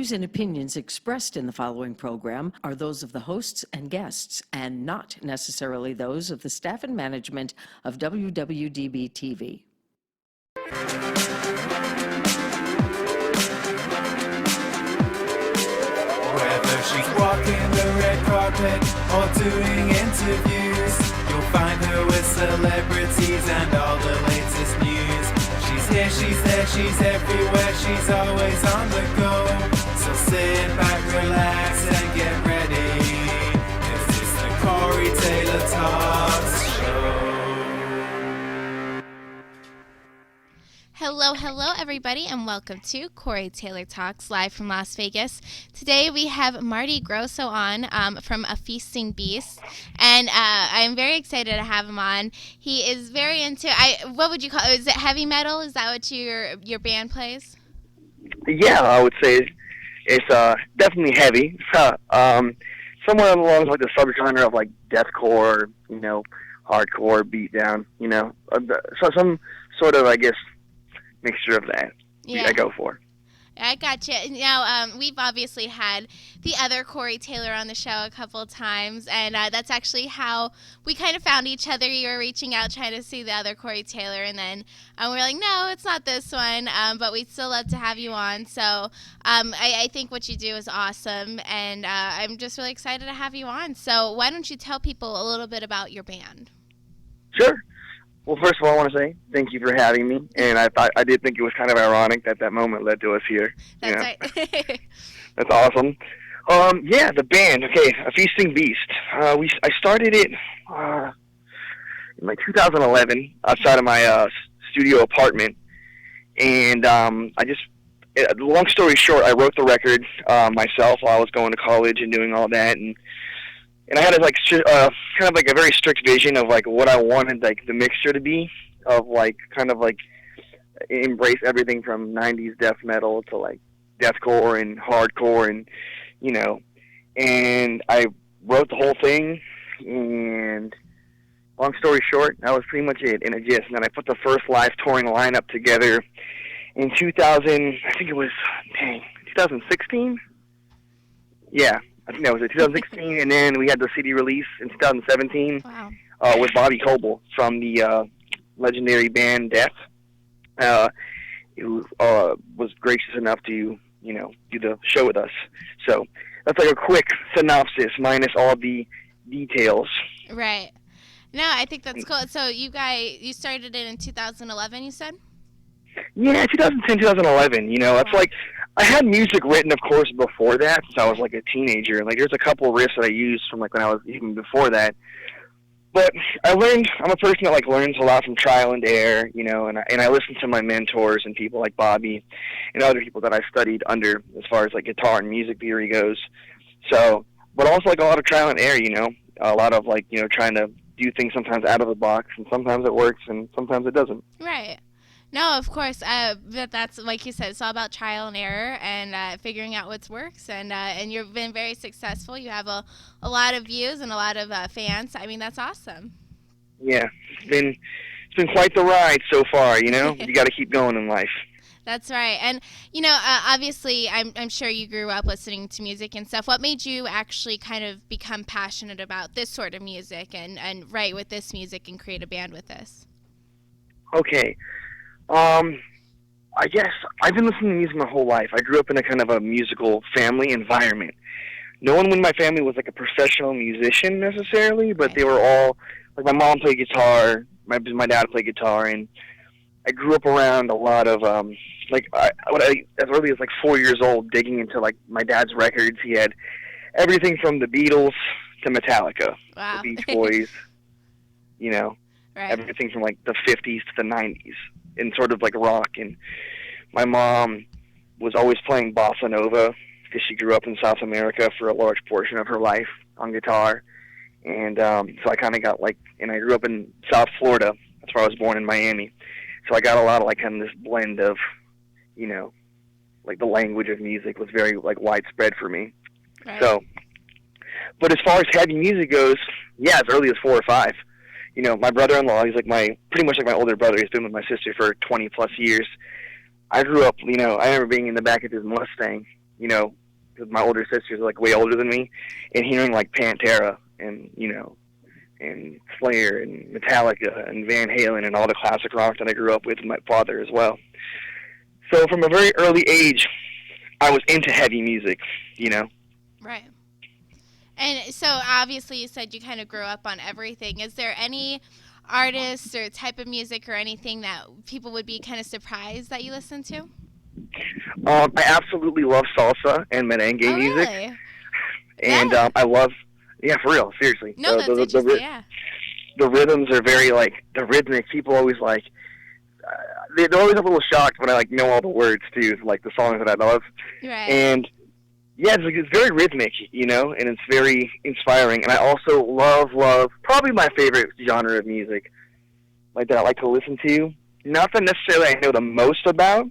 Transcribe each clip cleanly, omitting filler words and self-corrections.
views and opinions expressed in the following program are those of the hosts and guests, and not necessarily those of the staff and management of WWDBTV. Whether she's walking the red carpet or doing interviews, you'll find her with celebrities and all the latest news. She's here, she's there, she's everywhere, she's always on the go. So sit back, relax, and get ready, 'cause it's the Corey Taylor Talks Show. Hello, everybody, and welcome to Corey Taylor Talks, live from Las Vegas. Today we have Marty Grosso on from A Feasting Beast, and I'm very excited to have him on. He is very into, what would you call it? Is it heavy metal? Is that what your band plays? Yeah, I would say it's definitely heavy. Somewhere along like the subgenre of like deathcore, hardcore, beatdown, so some sort of, I guess, mixture of that. Yeah. I go for. I gotcha. Now, we've obviously had the other Corey Taylor on the show a couple of times, and that's actually how we kind of found each other. You were reaching out trying to see the other Corey Taylor, and then we were like, no, it's not this one, but we'd still love to have you on. So I think what you do is awesome, and I'm just really excited to have you on. So why don't you tell people a little bit about your band? Sure. Well, first of all, I want to say thank you for having me, and I did think it was kind of ironic that moment led to us here. That's right. That's awesome. Yeah, the band. Okay, A Feasting Beast. I started it in like 2011 outside of my studio apartment, and long story short, I wrote the record myself while I was going to college and doing all that, and I had kind of like a very strict vision of like what I wanted like the mixture to be, of like kind of like embrace everything from 90s death metal to like deathcore and hardcore, and and I wrote the whole thing, and long story short, that was pretty much it in a gist. And then I put the first live touring lineup together in 2016? Yeah. I think that was it, 2016, and then we had the CD release in 2017. Wow. With Bobby Coble from the legendary band Death, who was gracious enough to, do the show with us. So that's like a quick synopsis minus all the details. Right. No, I think that's cool. So you started it in 2011, you said? Yeah, 2010, 2011. That's like, I had music written, of course, before that, since I was like a teenager. Like, there's a couple of riffs that I used from like when I was even before that. But I'm a person that like learns a lot from trial and error, and I listen to my mentors and people like Bobby and other people that I studied under as far as like guitar and music theory goes. So, but also like a lot of trial and error, a lot of like, trying to do things sometimes out of the box, and sometimes it works and sometimes it doesn't. Right. No, of course. That's like you said. It's all about trial and error and figuring out what works. And you've been very successful. You have a lot of views and a lot of fans. I mean, that's awesome. Yeah, it's been quite the ride so far. You got to keep going in life. That's right. And obviously, I'm sure you grew up listening to music and stuff. What made you actually kind of become passionate about this sort of music and write with this music and create a band with this? Okay. I guess I've been listening to music my whole life. I grew up in a kind of a musical family environment. No one in my family was like a professional musician necessarily, but they were all, like my mom played guitar, my dad played guitar, and I grew up around a lot of, as early as like 4 years old, digging into like my dad's records. He had everything from the Beatles to Metallica, wow. the Beach Boys, right. Everything from like the 50s to the 90s. And sort of like rock, and my mom was always playing bossa nova because she grew up in South America for a large portion of her life on guitar, and so I kind of got like, and I grew up in South Florida. That's where I was born, in Miami. So I got a lot of like kind of this blend of, like the language of music was very like widespread for me. Right. So, but as far as heavy music goes, yeah, as early as 4 or 5. My brother-in-law, he's like pretty much like my older brother. He's been with my sister for 20 plus years. I grew up, I remember being in the back of his Mustang, you know, because my older sister's like way older than me, and hearing like Pantera and, you know, and Slayer and Metallica and Van Halen and all the classic rock that I grew up with my father as well. So from a very early age, I was into heavy music, you know. Right. And so obviously you said you kind of grew up on everything. Is there any artists or type of music or anything that people would be kind of surprised that you listen to? I absolutely love salsa and merengue music. Really? And Yeah. I love, yeah, for real, seriously. No, that's interesting, yeah. The rhythms are very, like, the rhythmic. People always, like, they're always a little shocked when I, like, know all the words, too, like the songs that I love. Right. And, yeah, it's very rhythmic, you know, and it's very inspiring. And I also love, probably my favorite genre of music, like, that I like to listen to. Not that necessarily I know the most about,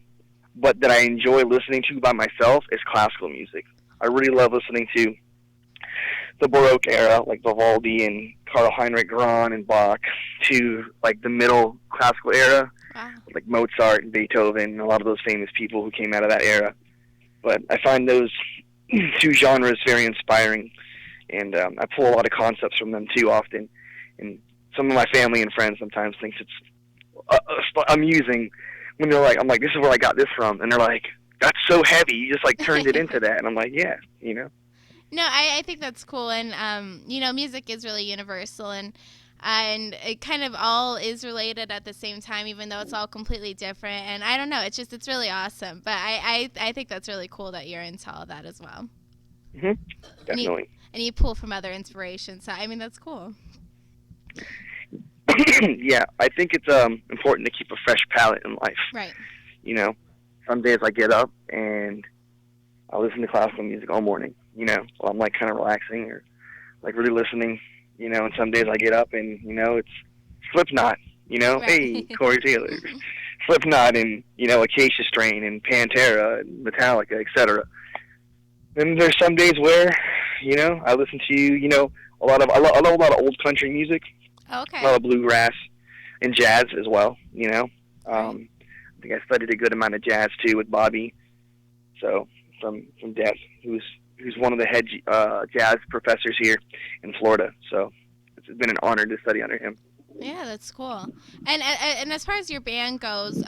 but that I enjoy listening to by myself, is classical music. I really love listening to the Baroque era, like Vivaldi and Karl Heinrich Grahn and Bach, to like the middle classical era, Wow. like Mozart and Beethoven and a lot of those famous people who came out of that era. But I find those two genres very inspiring, and I pull a lot of concepts from them too often. And some of my family and friends sometimes thinks it's amusing when they're like, I'm like, this is where I got this from, and they're like, that's so heavy, you just like turned it into that. And I'm like, yeah, you know. No, I think that's cool, and you know, music is really universal, and it kind of all is related at the same time, even though it's all completely different. And I don't know, it's really awesome. But I think that's really cool that you're into all that as well. Mm-hmm. Definitely. And you pull from other inspirations. So I mean, that's cool. Yeah, I think it's important to keep a fresh palate in life. Right. You know, some days I get up and I listen to classical music all morning, you know, while I'm like kind of relaxing or like really listening, you know, and some days I get up and, you know, it's Slipknot, you know, Right. hey, Corey Taylor, Slipknot and, you know, Acacia Strain and Pantera and Metallica, etc. Then there's some days where, you know, I listen to, you know, I love a lot of old country music, Okay. a lot of bluegrass and jazz as well, you know. Right. I think I studied a good amount of jazz too with Bobby, so from Dad, who's one of the head jazz professors here in Florida. So it's been an honor to study under him. Yeah, that's cool. And as far as your band goes,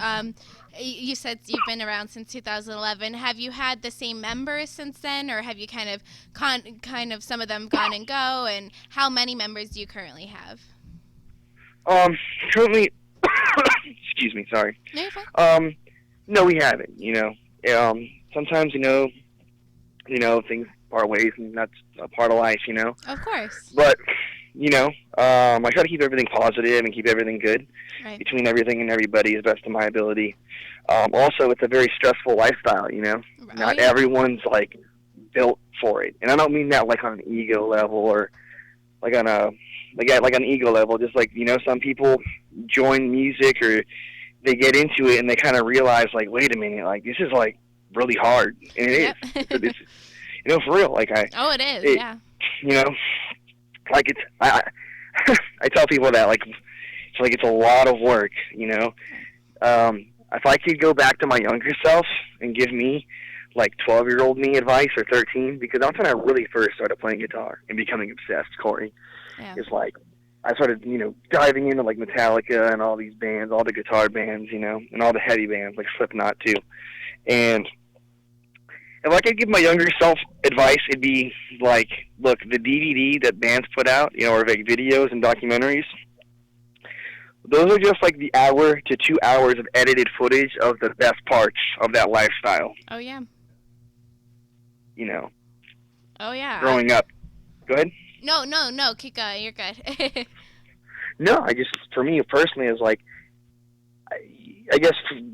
you said you've been around since 2011. Have you had the same members since then, or have you kind of some of them gone and go? And how many members do you currently have? Currently, excuse me, sorry. No, you're fine. No, we haven't. You know, sometimes you know, things part ways, and that's a part of life. You know. Of course. But you know, I try to keep everything positive and keep everything good Right. between everything and everybody as best of my ability. Also, it's a very stressful lifestyle. You know, not yeah. everyone's like built for it, and I don't mean that like on an ego level or like on a like on an ego level. Just like, you know, some people join music or they get into it and they kind of realize like, wait a minute, like this is like really hard, and it Yep. is. It's, you know, for real. Like Oh, it is. Yeah. you know, like it's I tell people that like it's a lot of work. You know, if I could go back to my younger self and give me like 12-year-old me advice, or 13, because that's when I really first started playing guitar and becoming obsessed, Corey. Yeah. It's like I started, you know, diving into like Metallica and all these bands, all the guitar bands, you know, and all the heavy bands like Slipknot too. And if I could give my younger self advice, it'd be like, look, the DVD that bands put out, you know, or like videos and documentaries, those are just like the hour to 2 hours of edited footage of the best parts of that lifestyle. Oh yeah. You know, Oh yeah. growing up. Go ahead. No. Keep going. You're good. No, I just, for me personally, is like, I guess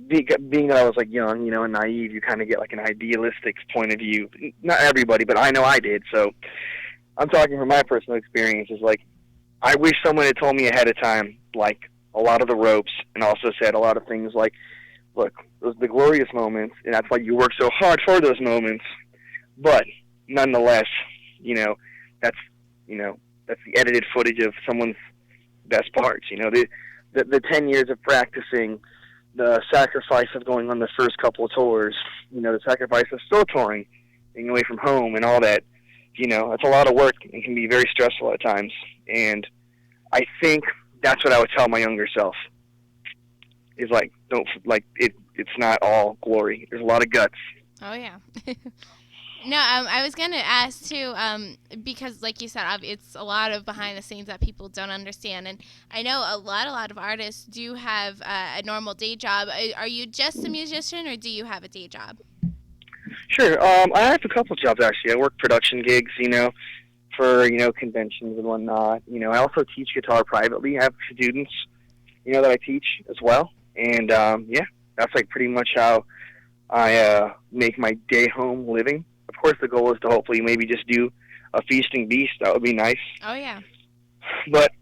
being that I was like young, you know, and naive, you kind of get like an idealistic point of view. Not everybody, but I know I did. So I'm talking from my personal experience. Is like, I wish someone had told me ahead of time, like a lot of the ropes, and also said a lot of things like, look, those are the glorious moments, and that's why you work so hard for those moments. But nonetheless, you know, that's the edited footage of someone's best parts. You know, the 10 years of practicing, the sacrifice of going on the first couple of tours, you know, the sacrifice of still touring, being away from home and all that, it's a lot of work and can be very stressful at times. And I think that's what I would tell my younger self is like, don't like it. It's not all glory. There's a lot of guts. Oh yeah. No, I was gonna ask too, because like you said, it's a lot of behind the scenes that people don't understand, and I know a lot of artists do have a normal day job. Are you just a musician, or do you have a day job? Sure. I have a couple jobs actually. I work production gigs, for conventions and whatnot. I also teach guitar privately. I have students, that I teach as well, and that's like pretty much how I make my day home living. Of course, the goal is to hopefully maybe just do a feasting beast. That would be nice. Oh yeah. But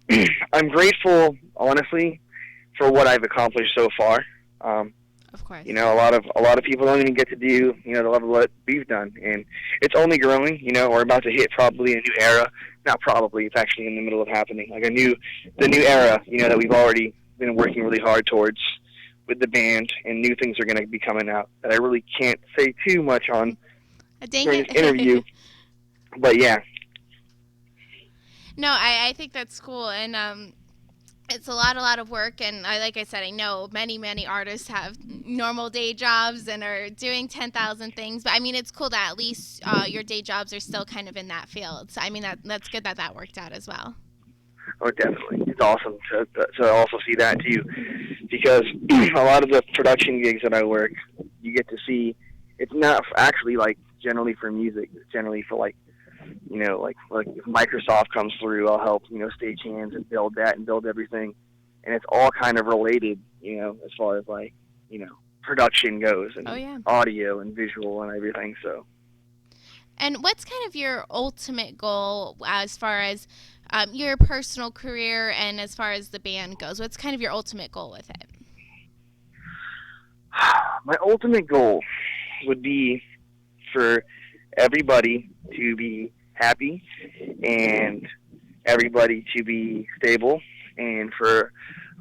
I'm grateful, honestly, for what I've accomplished so far. Of course. A lot of people don't even get to do the level of what we've done, and it's only growing. We're about to hit probably a new era. Not probably, it's actually in the middle of happening. Like the new era, that we've already been working really hard towards with the band, and new things are going to be coming out that I really can't say too much on during this interview. But yeah. No, I think that's cool, and it's a lot of work, and like I said, I know many artists have normal day jobs and are doing 10,000 things, but I mean, it's cool that at least your day jobs are still kind of in that field. So I mean, that's good that worked out as well. Oh, definitely. It's awesome to also see that too, because a lot of the production gigs that I work, you get to see, it's not actually like generally for music. It's generally for like if Microsoft comes through, I'll help, stagehands and build that and build everything. And it's all kind of related, as far as like, production goes and audio and visual and everything. So. And what's kind of your ultimate goal as far as your personal career and as far as the band goes? What's kind of your ultimate goal with it? My ultimate goal would be for everybody to be happy and everybody to be stable, and for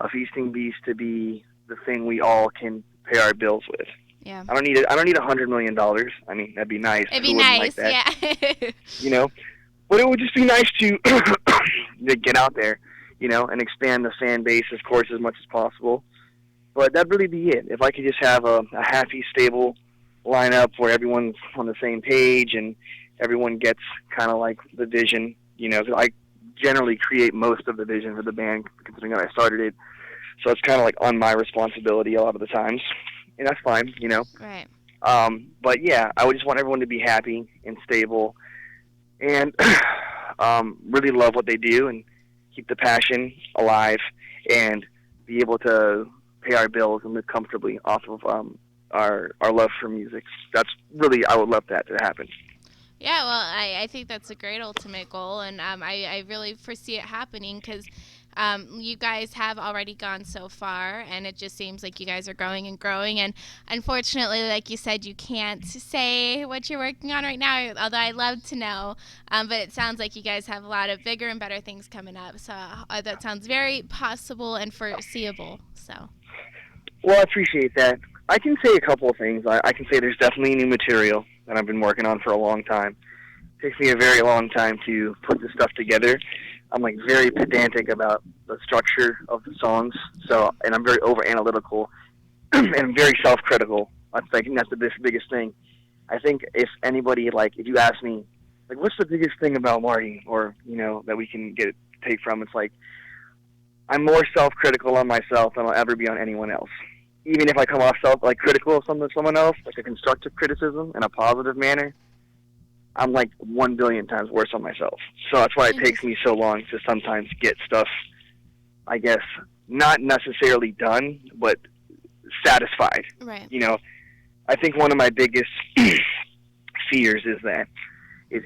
a feasting beast to be the thing we all can pay our bills with. Yeah. I don't need $100 million. I mean, that'd be nice. It'd be nice, yeah. But it would just be nice to get out there, and expand the fan base, of course, as much as possible. But that'd really be it. If I could just have a happy, stable lineup where everyone's on the same page and everyone gets kind of like the vision, I generally create most of the vision for the band, considering that I started it. So it's kind of like on my responsibility a lot of the times, and that's fine, Right. But yeah, I would just want everyone to be happy and stable, and really love what they do and keep the passion alive, and be able to pay our bills and live comfortably off of our love for music. That's really, I would love that to happen. Yeah, well, I think that's a great ultimate goal, and I really foresee it happening because you guys have already gone so far, and it just seems like you guys are growing and growing, and unfortunately, like you said, you can't say what you're working on right now, although I'd love to know, but it sounds like you guys have a lot of bigger and better things coming up, so that sounds very possible and foreseeable, so. Well, I appreciate that. I can say a couple of things. I can say there's definitely new material that I've been working on for a long time. It takes me a very long time to put this stuff together. I'm like very pedantic about the structure of the songs, and I'm very over analytical and very self-critical. I think that's the biggest thing. I think if anybody, if you ask me, what's the biggest thing about Marty, or that we can take from, it's like I'm more self-critical on myself than I'll ever be on anyone else. Even if I come off critical of someone else, like a constructive criticism in a positive manner, I'm like 1 billion times worse on myself. So that's why it takes me so long to sometimes get stuff, I guess, not necessarily done, but satisfied. Right. I think one of my biggest fears is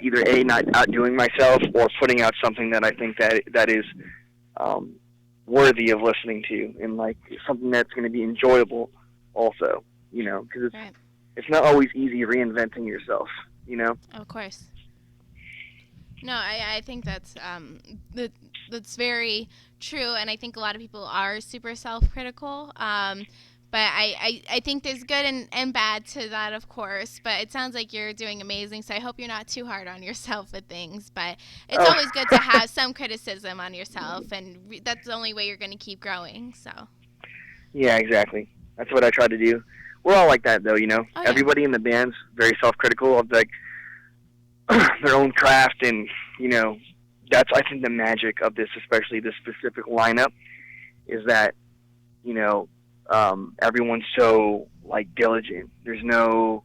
either A, not outdoing myself, or putting out something that I think that is worthy of listening to, and something that's going to be enjoyable also, because it's not always easy reinventing yourself, Of course. No, I think that's very true, and I think a lot of people are super self-critical, But I think there's good and bad to that, of course. But it sounds like you're doing amazing. So I hope you're not too hard on yourself with things. But it's Oh. always good to have some criticism on yourself. And that's the only way you're going to keep growing. So. Yeah, exactly. That's what I try to do. We're all like that, though, you know. Oh, yeah. Everybody in the band's very self-critical of, like, their own craft, and, you know, that's, I think, the magic of this, especially this specific lineup, is that, you know, everyone's so, like, diligent. There's no,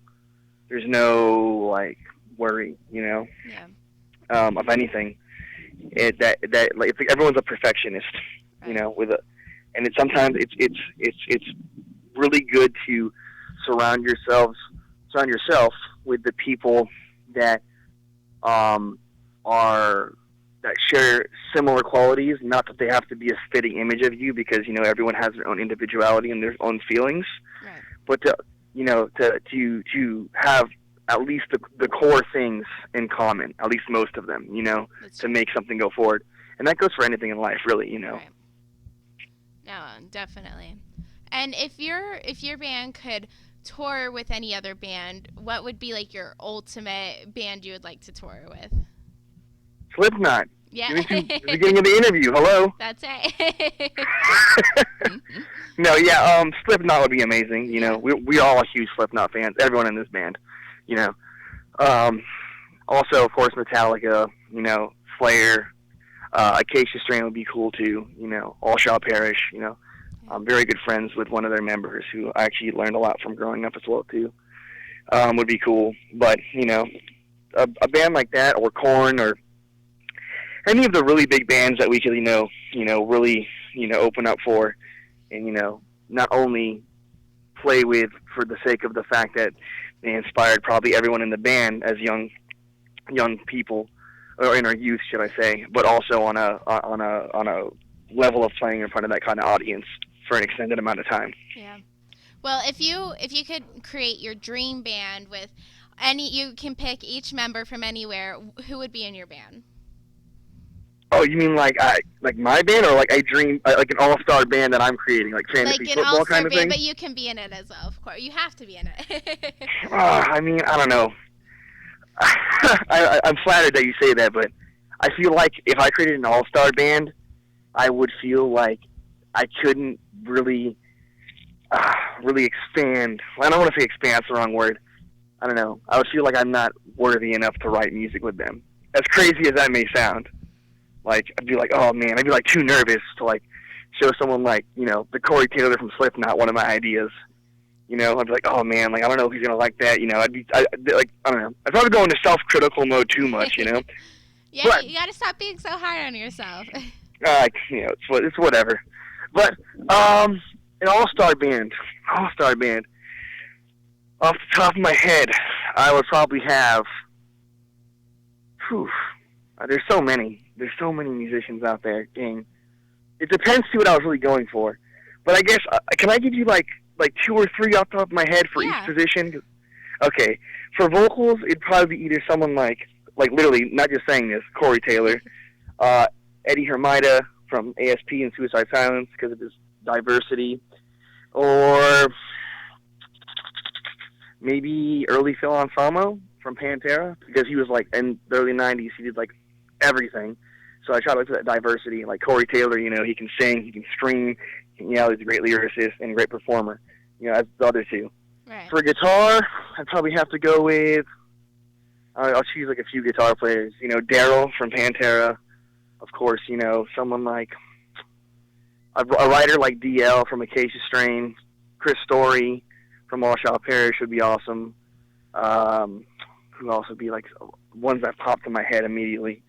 like, worry, you know, of anything. Like, it's like everyone's a perfectionist, you know, and sometimes it's really good to surround yourself with the people that that share similar qualities. Not that they have to be a spitting image of you, because, you know, everyone has their own individuality and their own feelings. Right. But to have at least the core things in common, at least most of them, you know, to make something go forward. And that goes for anything in life, really, you know. Right. No, definitely. And if your band could tour with any other band, what would be like your ultimate band you would like to tour with? Slipknot. Yeah. The beginning of the interview. Hello. That's it. No, yeah. Slipknot would be amazing. You know, we're all huge Slipknot fans. Everyone in this band. You know. Also, of course, Metallica. You know, Slayer. Acacia Strain would be cool too. You know, All Shall Perish. You know, I'm very good friends with one of their members, who I actually learned a lot from growing up as well too. Would be cool, but, you know, a band like that, or Korn, or any of the really big bands that we could, really, open up for, and, not only play with for the sake of the fact that they inspired probably everyone in the band as young people, or in our youth, should I say, but also on a level of playing in front of that kind of audience for an extended amount of time. Yeah. Well, if you could create your dream band with you can pick each member from anywhere, who would be in your band? Oh, you mean like my band, or like a dream, like an all-star band that I'm creating, like fantasy football kind of band, thing? But you can be in it as well, of course. You have to be in it. I mean, I don't know. I'm flattered that you say that, but I feel like if I created an all-star band, I would feel like I couldn't really expand. Well, I don't want to say expand, that's the wrong word. I don't know. I would feel like I'm not worthy enough to write music with them. As crazy as that may sound. Like, I'd be like, oh man, I'd be like too nervous to like show someone like, the Corey Taylor from Slipknot one of my ideas. I'd be like, oh man, like I don't know if he's gonna like that. I'd be like, I don't know. I'd probably go into self-critical mode too much. Yeah, but, you gotta stop being so hard on yourself. It's whatever. But an all-star band. Off the top of my head, I would probably have. There's so many musicians out there. Dang. It depends to what I was really going for. But I guess can I give you like 2 or 3 off the top of my head for each position? Okay, for vocals, it'd probably be either someone like literally, not just saying this, Corey Taylor, Eddie Hermida from ASP and Suicide Silence because of his diversity, or maybe early Phil Anselmo from Pantera, because he was like in the early 90s, he did like everything. So I try to look for that diversity, like Corey Taylor, he can sing, he can scream, he's a great lyricist and a great performer, as the other two. Right. For guitar, I'd probably have to go with, I'll choose like a few guitar players, Daryl from Pantera, of course, someone like, a writer like DL from Acacia Strain, Chris Story from All Shall Perish would be awesome. Who else would be like ones that popped in my head immediately?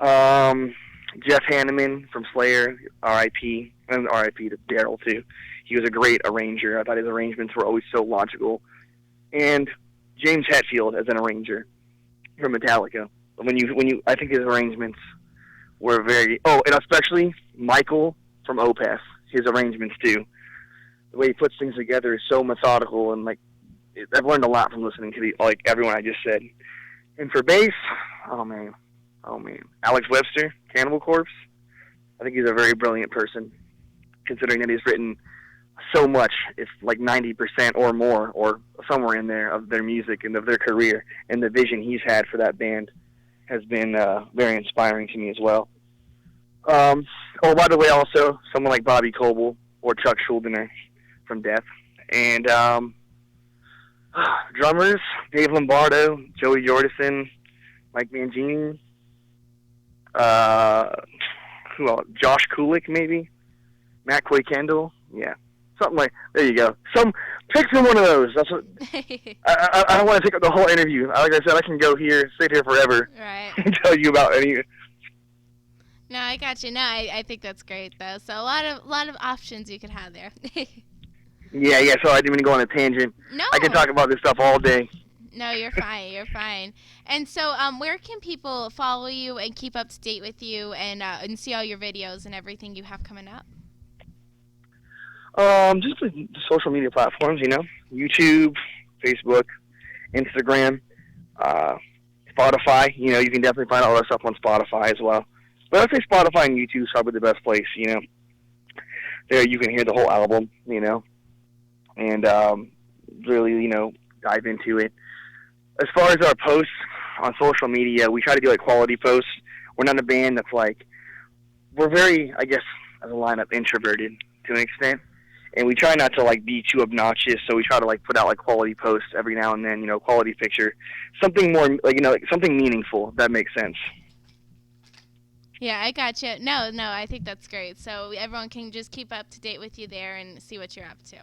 Jeff Hanneman from Slayer, R.I.P. And R.I.P. to Daryl too. He was a great arranger. I thought his arrangements were always so logical. And James Hetfield as an arranger from Metallica. I think his arrangements were very. Oh, and especially Michael from Opeth. His arrangements too. The way he puts things together is so methodical, and I've learned a lot from listening to everyone I just said. And for bass, oh man, Alex Webster, Cannibal Corpse. I think he's a very brilliant person, considering that he's written so much, if like 90% or more, or somewhere in there, of their music and of their career, and the vision he's had for that band has been very inspiring to me as well. Oh, by the way, also someone like Bobby Coble or Chuck Schuldiner from Death, and drummers Dave Lombardo, Joey Jordison, Mike Mangini, who else? Josh Kulik, maybe Matt Coy Kendall, yeah, something like. There you go. Pick from one of those. That's what. I don't want to take up the whole interview. Like I said, I can go here, sit here forever, Right. and tell you about any. No, I got you. No, I think that's great though. So a lot of options you could have there. Yeah. So I didn't even go on a tangent. No. I can talk about this stuff all day. No, you're fine. You're fine. And so, where can people follow you and keep up to date with you and see all your videos and everything you have coming up? Just the social media platforms, YouTube, Facebook, Instagram, Spotify. You can definitely find all that stuff on Spotify as well. But I'd say Spotify and YouTube is probably the best place. There you can hear the whole album. And really, dive into it. As far as our posts on social media, we try to do like quality posts. We're not a band that's like, we're very, I guess, as a lineup, introverted to an extent. And we try not to like be too obnoxious, so we try to like put out like quality posts every now and then, quality picture. Something more like something meaningful, if that makes sense. Yeah, I got you. No, I think that's great. So everyone can just keep up to date with you there and see what you're up to.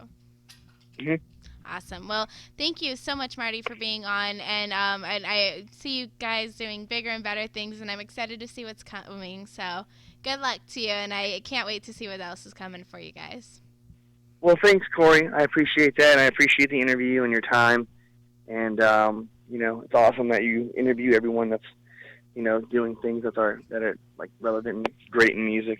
Mm-hmm. Awesome. Well, thank you so much, Marty, for being on. And I see you guys doing bigger and better things, and I'm excited to see what's coming. So good luck to you, and I can't wait to see what else is coming for you guys. Well, thanks, Corey. I appreciate that, and I appreciate the interview and your time. And, it's awesome that you interview everyone that's, doing things that are like relevant and great in music.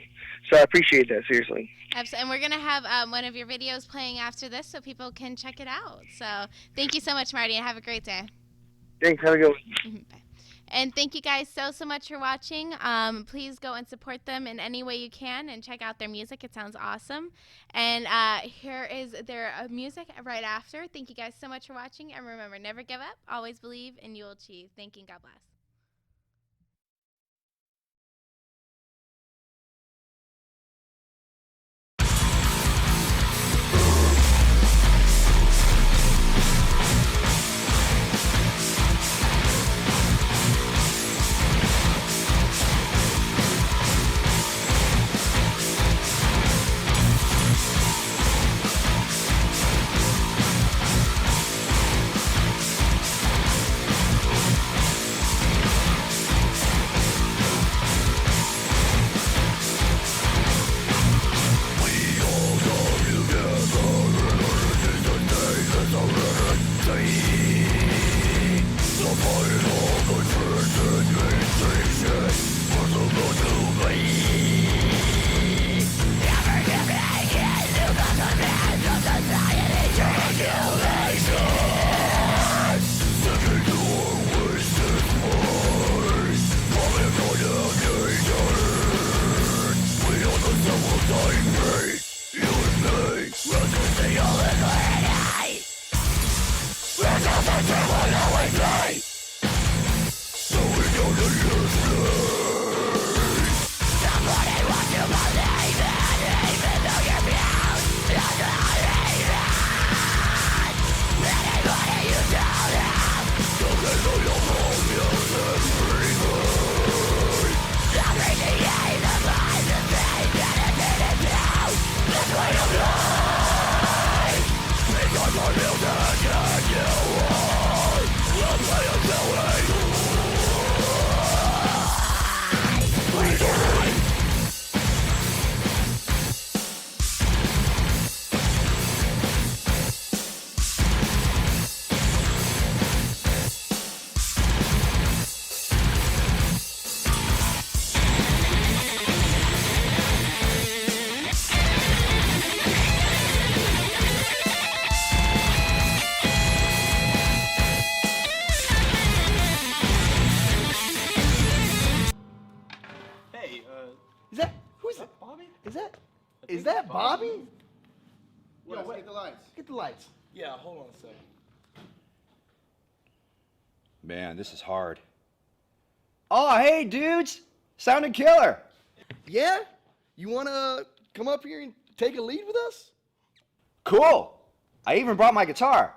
So I appreciate that, seriously. Absolutely. And we're going to have one of your videos playing after this so people can check it out. So thank you so much, Marty, and have a great day. Thanks. Have a good one. Bye. And thank you guys so much for watching. Please go and support them in any way you can and check out their music. It sounds awesome. And here is their music right after. Thank you guys so much for watching. And remember, never give up. Always believe, and you will achieve. Thank you. God bless. Let's get the lights. Get the lights. Yeah, hold on a second. Man, this is hard. Oh, hey, dudes! Sounded killer! Yeah? You wanna come up here and take a lead with us? Cool! I even brought my guitar.